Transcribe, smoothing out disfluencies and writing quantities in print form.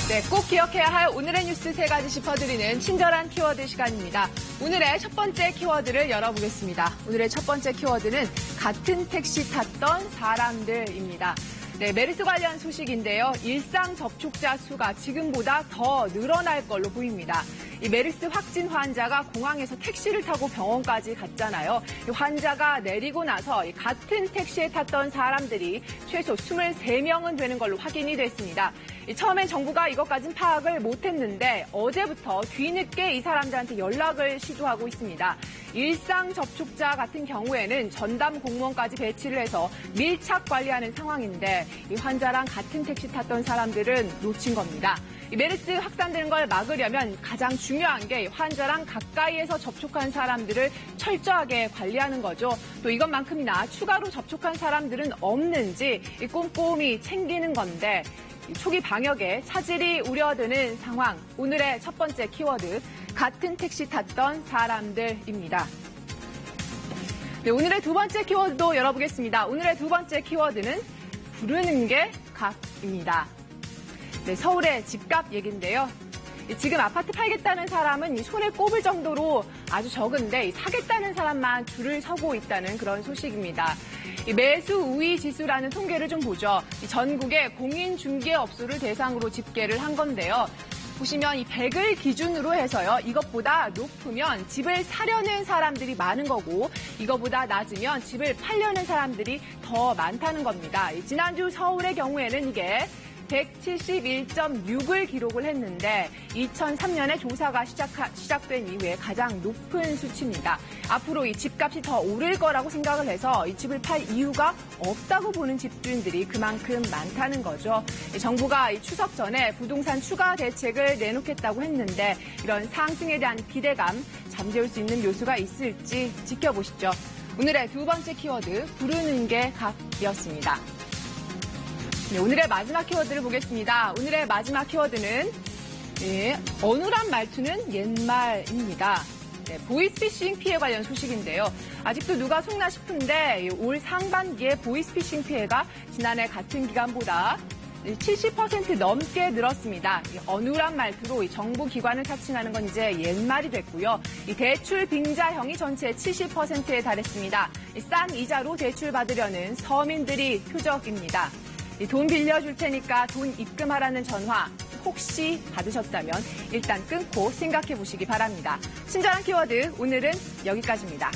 네, 꼭 기억해야 할 오늘의 뉴스 3가지 짚어드리는 친절한 키워드 시간입니다. 오늘의 첫 번째 키워드를 열어보겠습니다. 오늘의 첫 번째 키워드는 같은 택시 탔던 사람들입니다. 네, 메르스 관련 소식인데요. 일상 접촉자 수가 지금보다 더 늘어날 걸로 보입니다. 이 메르스 확진 환자가 공항에서 택시를 타고 병원까지 갔잖아요. 이 환자가 내리고 나서 같은 택시에 탔던 사람들이 최소 23명은 되는 걸로 확인이 됐습니다. 처음엔 정부가 이것까진 파악을 못했는데 어제부터 뒤늦게 이 사람들한테 연락을 시도하고 있습니다. 일상 접촉자 같은 경우에는 전담 공무원까지 배치를 해서 밀착 관리하는 상황인데 이 환자랑 같은 택시 탔던 사람들은 놓친 겁니다. 이 메르스 확산되는 걸 막으려면 가장 중요한 게 환자랑 가까이에서 접촉한 사람들을 철저하게 관리하는 거죠. 또 이것만큼이나 추가로 접촉한 사람들은 없는지 꼼꼼히 챙기는 건데 초기 방역에 차질이 우려되는 상황. 오늘의 첫 번째 키워드, 같은 택시 탔던 사람들입니다. 네, 오늘의 두 번째 키워드도 열어보겠습니다. 오늘의 두 번째 키워드는 부르는 게 값입니다. 네, 서울의 집값 얘기인데요. 지금 아파트 팔겠다는 사람은 손에 꼽을 정도로 아주 적은데 사겠다는 사람만 줄을 서고 있다는 그런 소식입니다. 매수 우위 지수라는 통계를 좀 보죠. 전국의 공인중개업소를 대상으로 집계를 한 건데요. 보시면 이 100을 기준으로 해서요. 이것보다 높으면 집을 사려는 사람들이 많은 거고 이것보다 낮으면 집을 팔려는 사람들이 더 많다는 겁니다. 지난주 서울의 경우에는 이게 171.6을 기록을 했는데 2003년에 조사가 시작된 이후에 가장 높은 수치입니다. 앞으로 이 집값이 더 오를 거라고 생각을 해서 이 집을 팔 이유가 없다고 보는 집주인들이 그만큼 많다는 거죠. 정부가 이 추석 전에 부동산 추가 대책을 내놓겠다고 했는데 이런 상승에 대한 기대감 잠재울 수 있는 묘수가 있을지 지켜보시죠. 오늘의 두 번째 키워드, 부르는 게 값이었습니다. 네, 오늘의 마지막 키워드를 보겠습니다. 오늘의 마지막 키워드는 어눌한 말투는 옛말입니다. 네, 보이스피싱 피해 관련 소식인데요. 아직도 누가 속나 싶은데 올 상반기에 보이스피싱 피해가 지난해 같은 기간보다 70% 넘게 늘었습니다. 어눌한 말투로 정부 기관을 사칭하는 건 이제 옛말이 됐고요. 이 대출 빙자형이 전체 70%에 달했습니다. 싼 이자로 대출 받으려는 서민들이 표적입니다. 돈 빌려줄 테니까 돈 입금하라는 전화 혹시 받으셨다면 일단 끊고 생각해 보시기 바랍니다. 친절한 키워드 오늘은 여기까지입니다.